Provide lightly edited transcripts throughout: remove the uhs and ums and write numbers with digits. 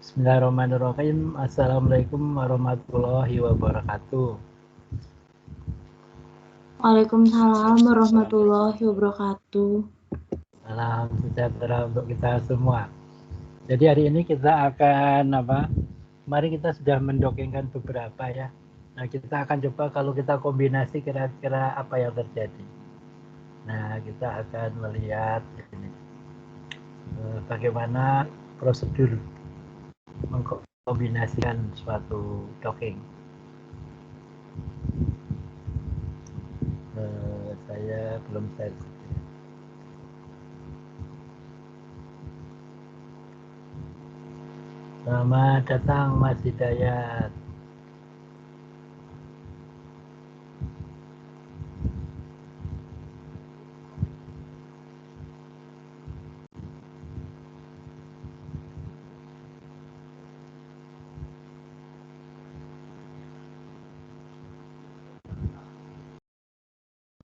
Bismillahirrahmanirrahim. Assalamualaikum warahmatullahi wabarakatuh. Waalaikumsalam warahmatullahi wabarakatuh. Salam sejahtera untuk kita semua. Jadi hari ini kita akan Mari kita sudah mendokengkan beberapa ya. Nah, kita akan coba kalau kita kombinasi kira-kira apa yang terjadi. Nah, kita akan melihat ini bagaimana prosedur mengkombinasikan suatu docking. Saya belum share. Selamat datang Mas Hidayat.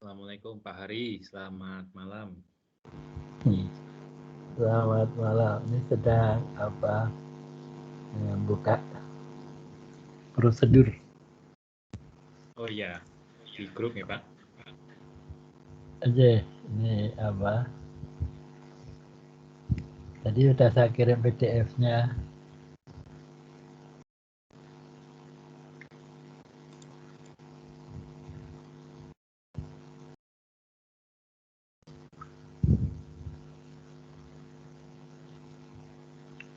Assalamualaikum Pak Hari, selamat malam. Selamat malam. Ini sedang buka prosedur. Oh iya, di grup ya Pak? Aja, ini tadi sudah saya kirim PDF-nya.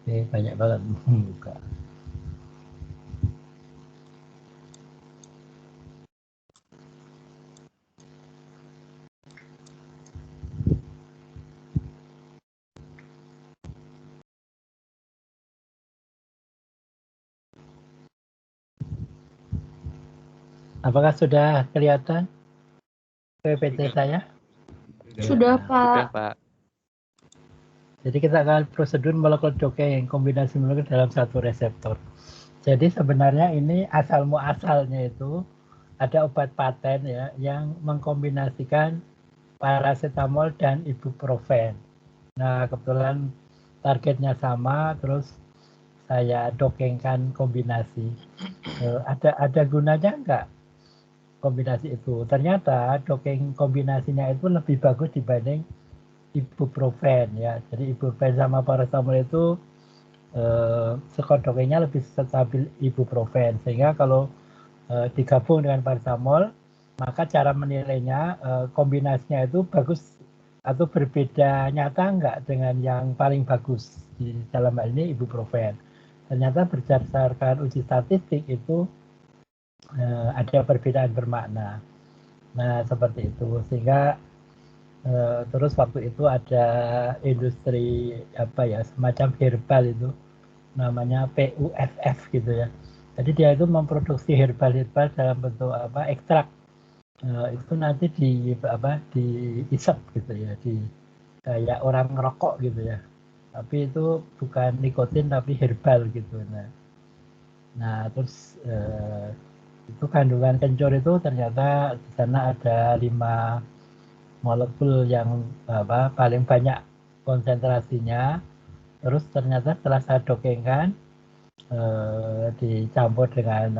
Ini banyak banget buka. Apakah sudah kelihatan PPT saya? Sudah, Pak. Sudah Pak. Jadi kita akan prosedur molekul docking kombinasi molekul dalam satu reseptor. Jadi sebenarnya ini asal muasalnya itu ada obat paten ya yang mengkombinasikan paracetamol dan ibuprofen. Nah, kebetulan targetnya sama, terus saya dokengkan kombinasi. Ada gunanya enggak kombinasi itu? Ternyata dokeng kombinasinya itu lebih bagus dibanding ibuprofen ya. Jadi ibuprofen sama paracetamol itu skor dokengnya lebih stabil ibuprofen, sehingga kalau digabung dengan paracetamol maka cara menilainya kombinasinya itu bagus atau berbeda nyata enggak dengan yang paling bagus di dalam hal ini ibuprofen. Ternyata berdasarkan uji statistik itu ada perbedaan bermakna. Nah, seperti itu, sehingga terus waktu itu ada industri semacam herbal itu namanya PUFF gitu ya. Jadi dia itu memproduksi herbal-herbal dalam bentuk ekstrak. Itu nanti diisap gitu ya, kayak orang ngerokok gitu ya. Tapi itu bukan nikotin tapi herbal gitu. Nah terus itu kandungan kencur itu ternyata di sana ada 5 molekul yang paling banyak konsentrasinya. Terus ternyata setelah saya dokengkan dicampur dengan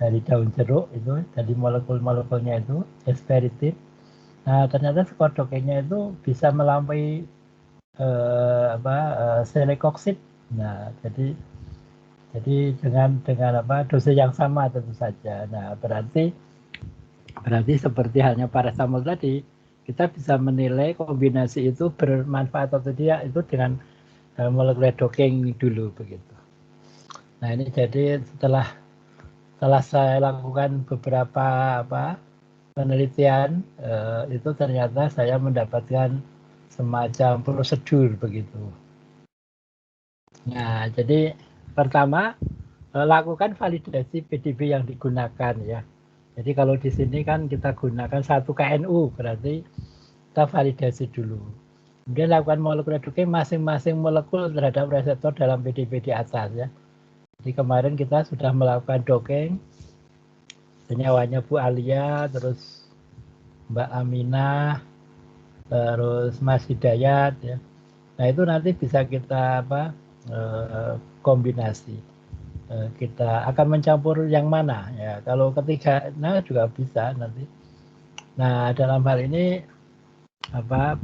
dari daun jeruk itu, jadi molekul-molekulnya itu esperitin. Nah ternyata skor dokengnya itu bisa melampaui selekoksid. Nah jadi dengan dosis yang sama tentu saja. Nah berarti seperti halnya paracetamol tadi, kita bisa menilai kombinasi itu bermanfaat atau tidak itu dengan molekular docking dulu begitu. Nah ini jadi setelah saya lakukan beberapa penelitian, itu ternyata saya mendapatkan semacam prosedur begitu. Nah jadi pertama lakukan validasi PDB yang digunakan ya. Jadi kalau di sini kan kita gunakan 1 KNU, berarti kita validasi dulu. Kemudian lakukan molekular docking masing-masing molekul terhadap reseptor dalam PDB di atas ya. Jadi kemarin kita sudah melakukan docking senyawanya Bu Alia, terus Mbak Aminah, terus Mas Hidayat ya. Nah itu nanti bisa kita kombinasi. Kita akan mencampur yang mana ya, kalau ketiga nah juga bisa nanti. Nah dalam hal ini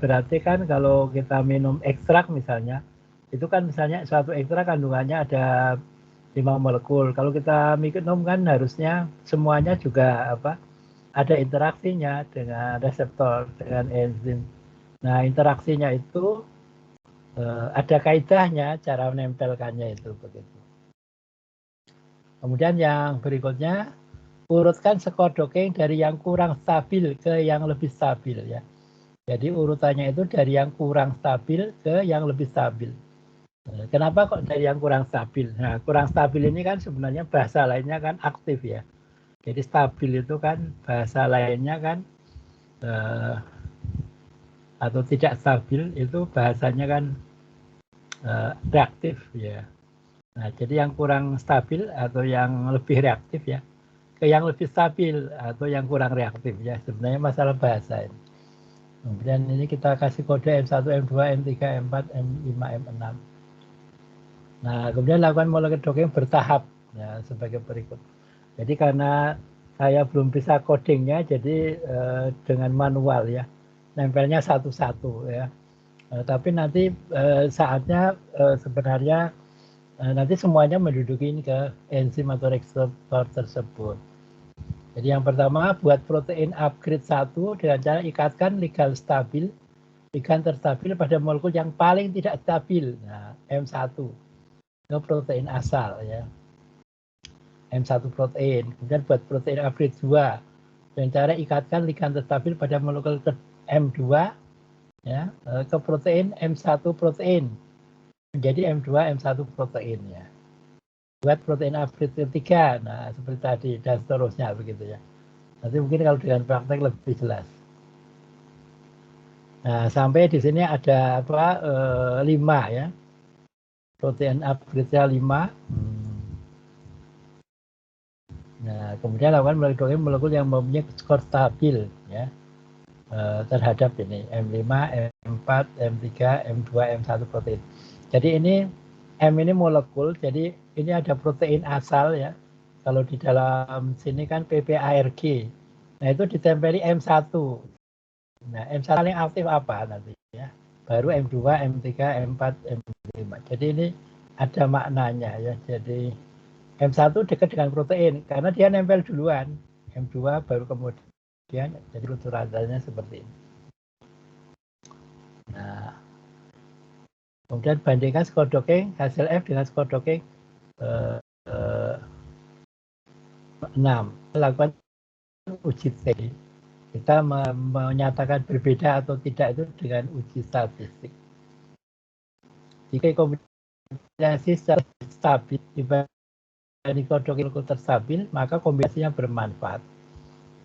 berarti kan kalau kita minum ekstrak misalnya, itu kan misalnya suatu ekstrak kandungannya ada 5 molekul. Kalau kita minum kan harusnya semuanya juga ada interaksinya dengan reseptor, dengan enzim. Nah interaksinya itu ada kaidahnya cara menempelkannya itu begitu. Kemudian yang berikutnya, urutkan skor doping dari yang kurang stabil ke yang lebih stabil ya. Jadi urutannya itu dari yang kurang stabil ke yang lebih stabil. Kenapa kok dari yang kurang stabil? Nah, kurang stabil ini kan sebenarnya bahasa lainnya kan aktif ya. Jadi stabil itu kan bahasa lainnya kan atau tidak stabil itu bahasanya kan reaktif ya. Nah, jadi yang kurang stabil atau yang lebih reaktif ya, ke yang lebih stabil atau yang kurang reaktif ya. Sebenarnya masalah bahasa ini. Kemudian ini kita kasih kode M1, M2, M3, M4, M5, M6. Nah, kemudian lakukan molekul docking bertahap ya, sebagai berikut. Jadi karena saya belum bisa codingnya, jadi dengan manual ya, nempelnya satu-satu ya. Tapi nanti saatnya sebenarnya nanti semuanya menduduki ke enzim atau reseptor tersebut. Jadi yang pertama buat protein upgrade 1 dengan cara ikatkan ligand stabil, ligand terstabil pada molekul yang paling tidak stabil. Nah, M1 itu protein asal ya. M1 protein. Kemudian buat protein upgrade 2 dengan cara ikatkan ligand terstabil pada molekul M2 ya, ke protein M1 protein. Menjadi M2 M1 protein ya. Buat protein upgrade ketiga, nah seperti tadi dan seterusnya begitu ya. Nanti mungkin kalau dengan praktek lebih jelas. Nah sampai di sini ada 5 ya. Protein upgrade-nya 5. Nah kemudian lakukan molekul yang mempunyai skor stabil ya terhadap ini M5, M4, M3, M2, M1 protein. Jadi ini M ini molekul, jadi ini ada protein asal ya. Kalau di dalam sini kan PPARG. Nah itu ditempeli M1. Nah M1 paling aktif apa nanti ya? Baru M2, M3, M4, M5. Jadi ini ada maknanya ya. Jadi M1 dekat dengan protein karena dia nempel duluan. M2 baru kemudian jadi urutannya seperti ini. Nah, kemudian bandingkan skor docking hasil F dengan skor docking 6. Lakukan uji T. Kita menyatakan berbeda atau tidak itu dengan uji statistik. Jika kombinasi stabil dibanding skor docking terstabil, maka kombinasinya bermanfaat.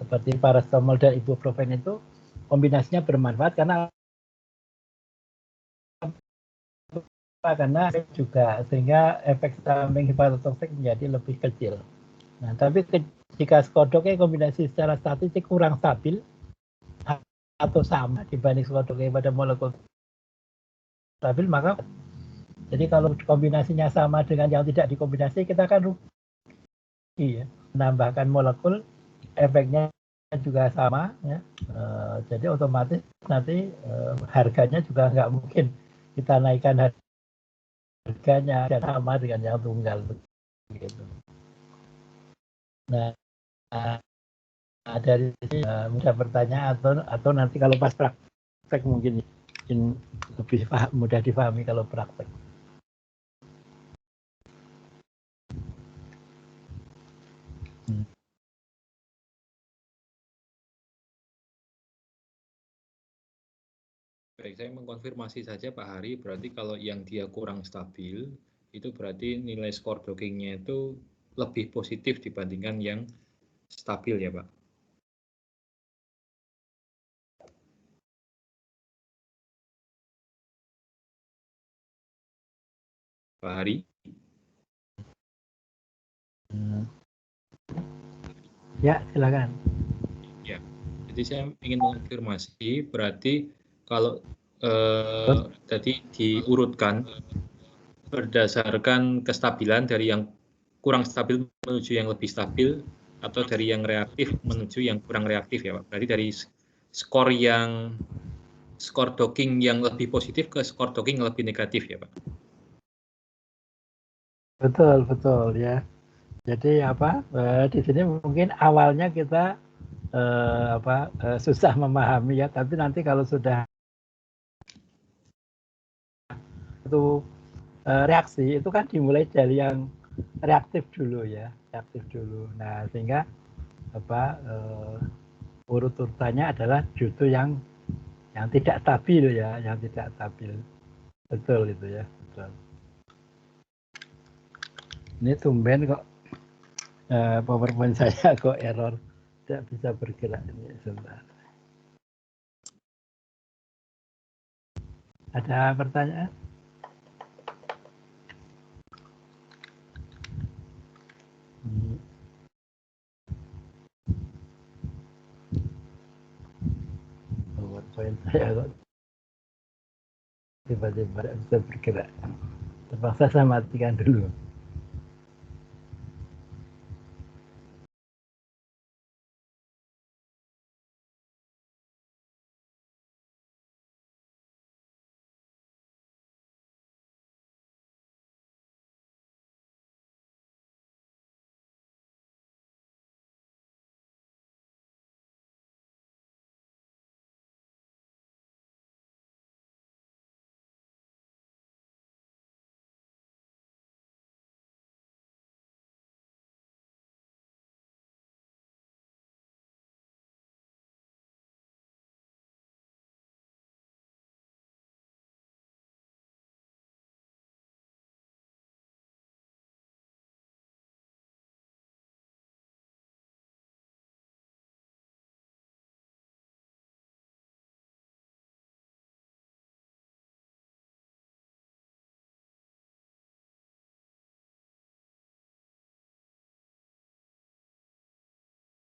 Seperti paracetamol dan ibuprofen itu kombinasinya bermanfaat karena juga sehingga efek samping hepatotoksik menjadi lebih kecil. Nah, tapi jika skor docking kombinasi secara statistik kurang stabil atau sama dibanding skor docking pada molekul stabil, maka jadi kalau kombinasinya sama dengan yang tidak dikombinasi, kita akan rugi ya. Menambahkan molekul, efeknya juga sama ya. Jadi otomatis nanti harganya juga nggak mungkin kita naikkan harganya sama dengan yang tunggal begitu. Nah, dari sini mudah bertanya atau nanti kalau pas praktek mungkin lebih mudah difahami kalau praktek. Baik, saya mengkonfirmasi saja Pak Hari, berarti kalau yang dia kurang stabil, itu berarti nilai skor dockingnya itu lebih positif dibandingkan yang stabil ya Pak? Pak Hari? Ya, silakan. Ya, jadi saya ingin mengonfirmasi, berarti kalau tadi diurutkan berdasarkan kestabilan dari yang kurang stabil menuju yang lebih stabil, atau dari yang reaktif menuju yang kurang reaktif ya Pak. Berarti dari skor docking yang lebih positif ke skor docking yang lebih negatif ya Pak. Betul, betul ya. Jadi di sini mungkin awalnya kita susah memahami ya, tapi nanti kalau sudah itu reaksi itu kan dimulai dari yang reaktif dulu ya, reaktif dulu. Nah, sehingga urut-urutannya adalah justru yang tidak stabil ya, yang tidak stabil. Betul itu ya, betul. Ini tumben kok PowerPoint saya kok error, tidak bisa bergerak ini sebentar. Ada pertanyaan? PowerPoint saya kok tiba-tiba tidak bisa bergerak. Terpaksa saya matikan dulu.